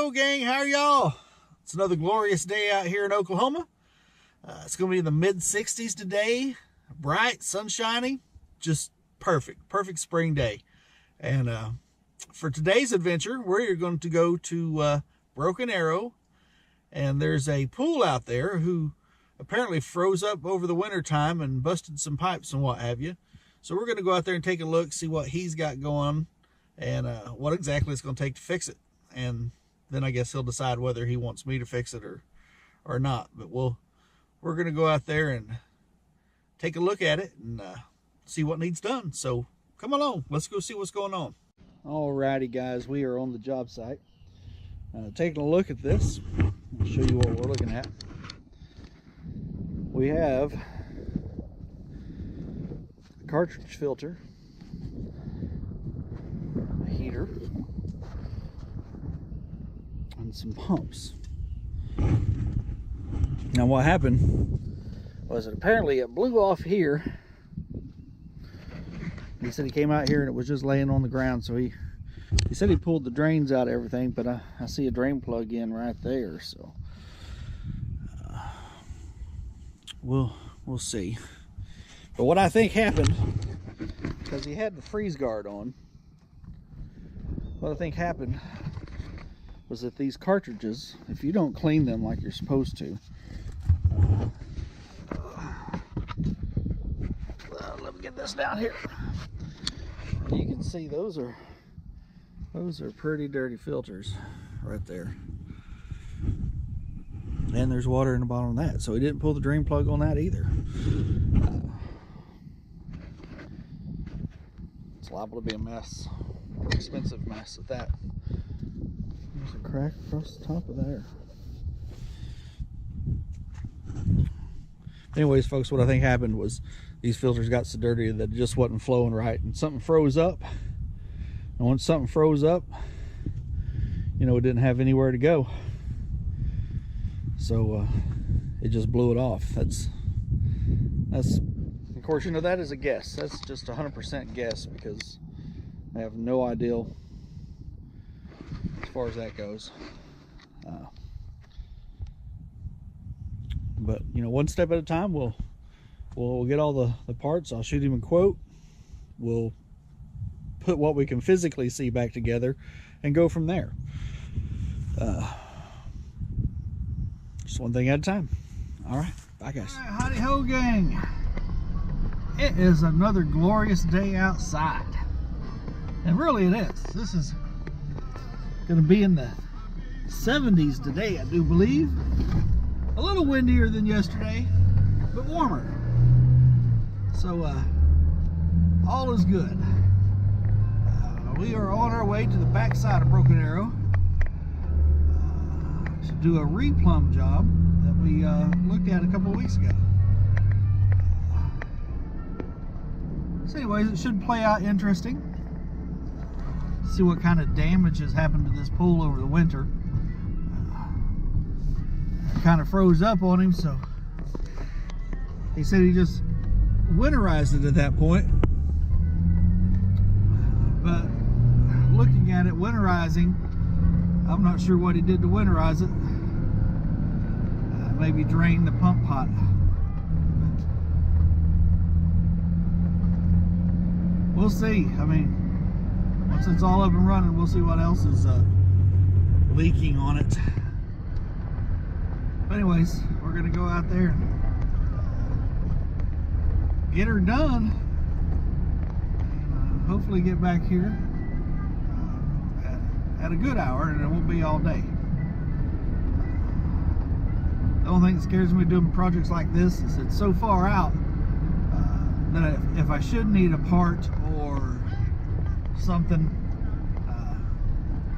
ho, gang. How are y'all? It's another glorious day out here in Oklahoma. It's going to be in the mid-60s today. Bright, sunshiny, just perfect spring day. And for today's adventure, we're going to go to Broken Arrow. And there's a pool out there who apparently froze up over the winter time and busted some pipes and what have you. So we're going to go out there and take a look, see what he's got going, and what exactly it's going to take to fix it. And then I guess he'll decide whether he wants me to fix it or not. But we're going to go out there and take a look at it and see what needs done. So come along, let's go see what's going on. Alrighty guys, we are on the job site. Taking a look at this, I'll show you what we're looking at. We have a cartridge filter, a heater, and some pumps. Now what happened was that apparently it blew off here. He said he came out here and it was just laying on the ground, so he said he pulled the drains out of everything, but I see a drain plug in right there, so we'll see. But what I think happened, because he had the freeze guard on, what I think happened was that these cartridges, if you don't clean them like you're supposed to, let me get this down here. You can see those are pretty dirty filters right there. And there's water in the bottom of that, so he didn't pull the drain plug on that either. It's liable to be a mess, expensive mess at that. There's a crack across the top of there. Anyways, folks, what I think happened was these filters got so dirty that it just wasn't flowing right, and something froze up. And once something froze up, you know, it didn't have anywhere to go. So it just blew it off. That's of course, you know, that is a guess. That's just 100% guess, because I have no idea as far as that goes. But you know, one step at a time. We'll get all the parts. I'll shoot him a quote. We'll put what we can physically see back together and go from there. Just one thing at a time. All right, bye guys. All right, howdy ho, gang. It is another glorious day outside, and really it is. This is going to be in the 70s today, I do believe. A little windier than yesterday, but warmer. So all is good. We are on our way to the backside of Broken Arrow to do a re-plumb job that we looked at a couple of weeks ago. So anyways, it should play out interesting. See what kind of damage has happened to this pool over the winter. It kind of froze up on him, so he said he just winterized it at that point. But looking at it, winterizing, I'm not sure what he did to winterize it. Maybe drain the pump pot. We'll see. I mean, once it's all up and running, we'll see what else is leaking on it. But anyways, we're gonna go out there and get her done, and hopefully get back here at a good hour, and it won't be all day. The only thing that scares me doing projects like this is it's so far out that if I should need a part or something,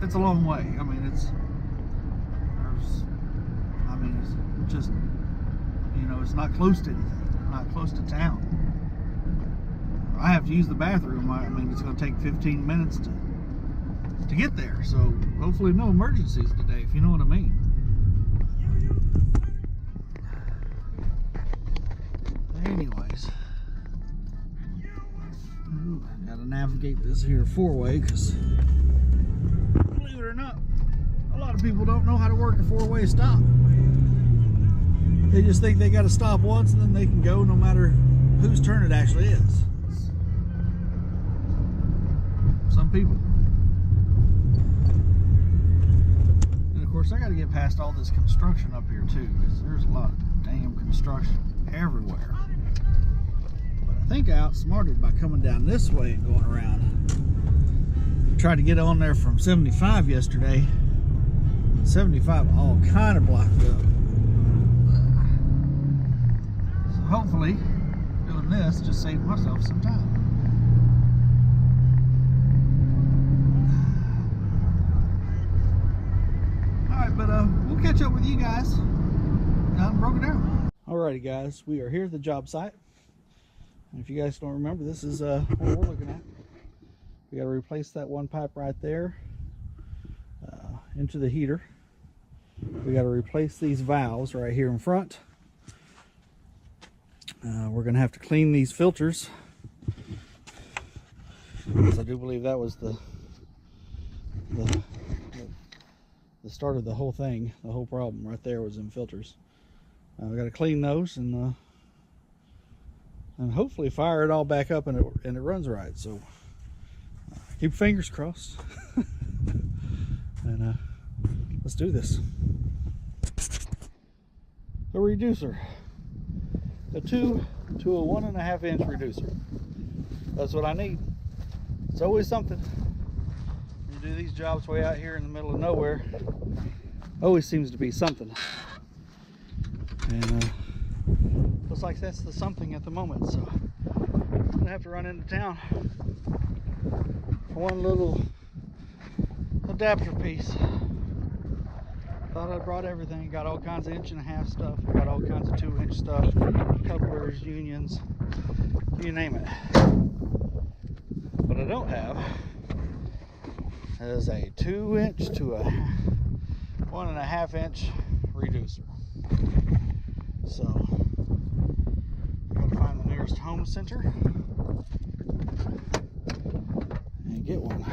it's a long way. I mean, it's just, you know, it's not close to anything, not close to town. I have to use the bathroom. I mean, it's going to take 15 minutes to get there, so hopefully no emergencies today, if you know what I mean. Anyways, gotta navigate this here four-way, because believe it or not, a lot lot of people don't know how to work a four-way stop. They just think they got to stop once and then they can go no matter whose turn it actually is. Some people. And of course I got to get past all this construction up here too, because there's a lot of damn construction everywhere. But I think I outsmarted by coming down this way and going around. I tried to get on there from 75 yesterday. 75 all kind of blocked up. So hopefully doing this just saved myself some time. Alright, but we'll catch up with you guys now I'm broken down. Alrighty guys, we are here at the job site. And if you guys don't remember, this is what we're looking at. We got to replace that one pipe right there into the heater. We got to replace these valves right here in front. We're going to have to clean these filters, because I do believe that was the start of the whole thing. The whole problem right there was in filters. We got to clean those and hopefully fire it all back up and it runs right. So keep your fingers crossed. And let's do this. The reducer, the 2 to a 1.5 inch reducer. That's what I need. It's always something. You do these jobs way out here in the middle of nowhere, always seems to be something. And looks like that's the something at the moment. So I'm gonna have to run into town for one little adapter piece. Thought I brought everything. Got all kinds of 1.5 stuff. Got all kinds of 2-inch stuff. Couplers, unions, you name it. What I don't have is a 2-inch to a 1.5 inch reducer. So I gotta find the nearest home center and get one.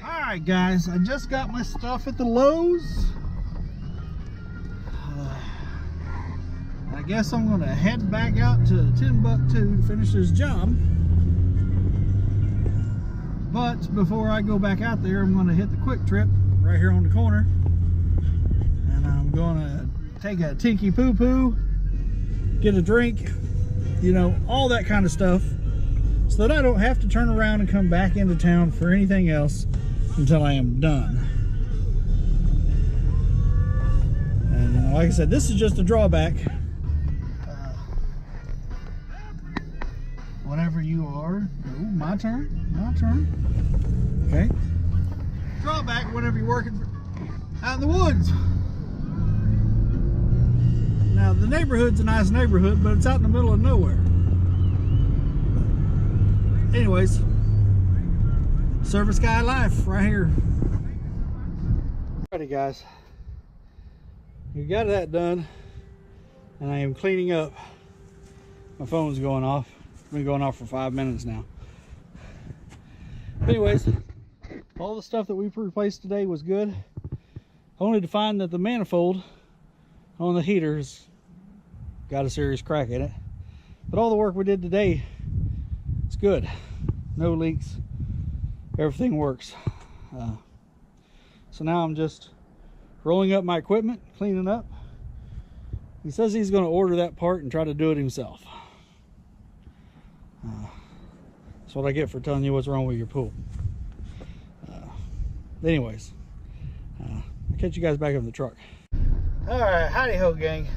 Alright guys, I just got my stuff at the Lowe's. I guess I'm gonna head back out to Timbuktu to finish this job. But before I go back out there, I'm gonna hit the Quick Trip right here on the corner. And I'm gonna take a tinky poo poo, get a drink, you know, all that kind of stuff, so that I don't have to turn around and come back into town for anything else until I am done. And like I said, this is just a drawback. Whatever you are. Oh, my turn. Okay. Drawback whenever you're working out in the woods. Now the neighborhood's a nice neighborhood, but it's out in the middle of nowhere. But anyways, service guy life right here. Alrighty guys, we got that done, and I am cleaning up. My phone's going off. It's been going off for 5 minutes now. But anyways, all the stuff that we've replaced today was good, only to find that the manifold on the heater's got a serious crack in it. But all the work we did today, it's good. No leaks. Everything works. So now I'm just rolling up my equipment, cleaning up. He says he's going to order that part and try to do it himself. That's what I get for telling you what's wrong with your pool. Anyways, I'll catch you guys back up in the truck. Alright, howdy ho gang.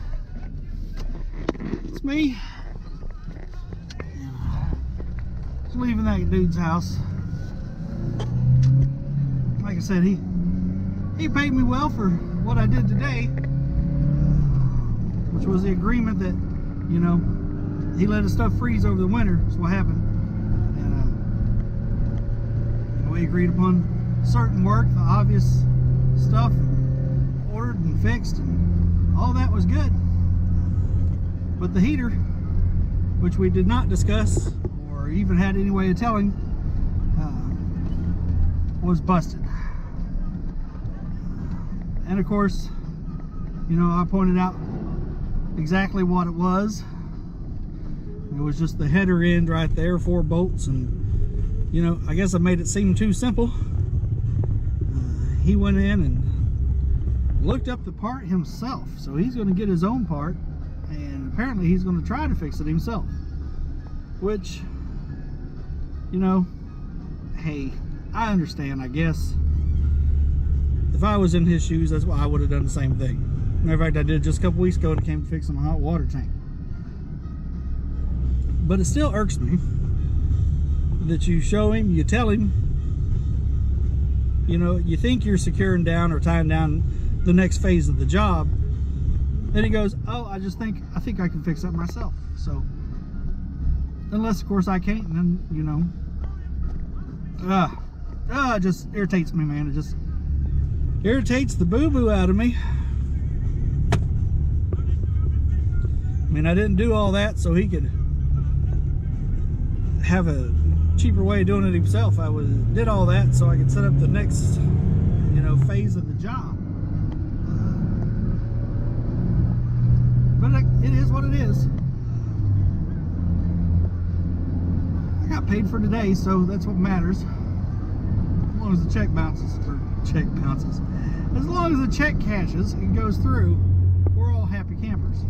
It's me. Just leaving that dude's house. Like I said, he paid me well for what I did today, which was the agreement that, you know, he let his stuff freeze over the winter. That's what happened. And we agreed upon certain work, the obvious stuff ordered and fixed, and all that was good. But the heater, which we did not discuss or even had any way of telling, was busted. And of course, you know, I pointed out exactly what it was. It was just the header end right there, 4 bolts, and you know, I guess I made it seem too simple. He went in and looked up the part himself, so he's going to get his own part, and apparently he's going to try to fix it himself, which, you know, hey, I understand. I guess if I was in his shoes, that's why I would have done the same thing. Matter of fact, I did just a couple weeks ago, and it came to fix my hot water tank. But it still irks me that you show him, you tell him, you know, you think you're securing down or tying down the next phase of the job. Then he goes, oh, I think I can fix that myself. So, unless of course I can't, and then, you know, it just irritates me, man. It just irritates the boo-boo out of me. I mean, I didn't do all that so he could have a cheaper way of doing it himself. I did all that so I could set up the next, you know, phase of the job. But it is what it is. I got paid for today, so that's what matters. As long as the check bounces, or check bounces. As long as the check cashes and goes through, we're all happy campers.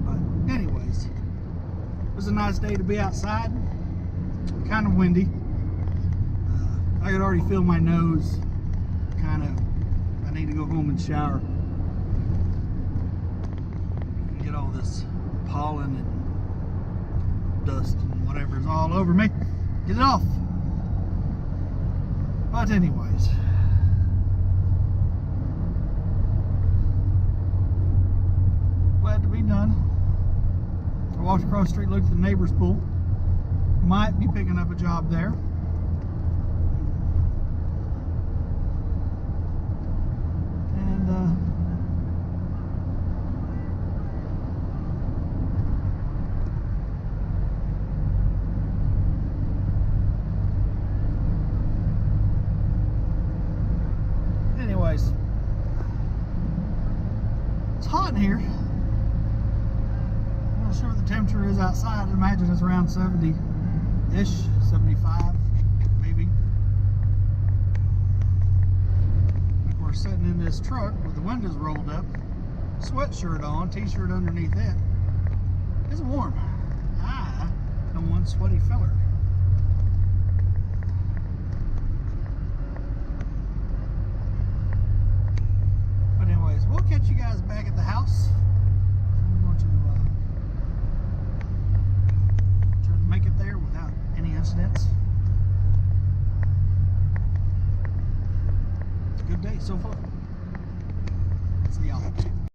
But anyways, it was a nice day to be outside. Kind of windy. I could already feel my nose. Kind of. I need to go home and shower. Get all this pollen and dust and whatever's all over me. Get it off. But anyways, glad to be done. I walked across the street, looked at the neighbor's pool. Might be picking up a job there. And anyways, it's hot in here. I'm not sure what the temperature is outside. I imagine it's around 70-ish, 75 maybe. We're sitting in this truck with the windows rolled up, sweatshirt on, t-shirt underneath it. It's warm. I am one sweaty feller. But anyways, we'll catch you guys back at the house. I'm going to try to make it there without any incidents. Good day so far. See y'all.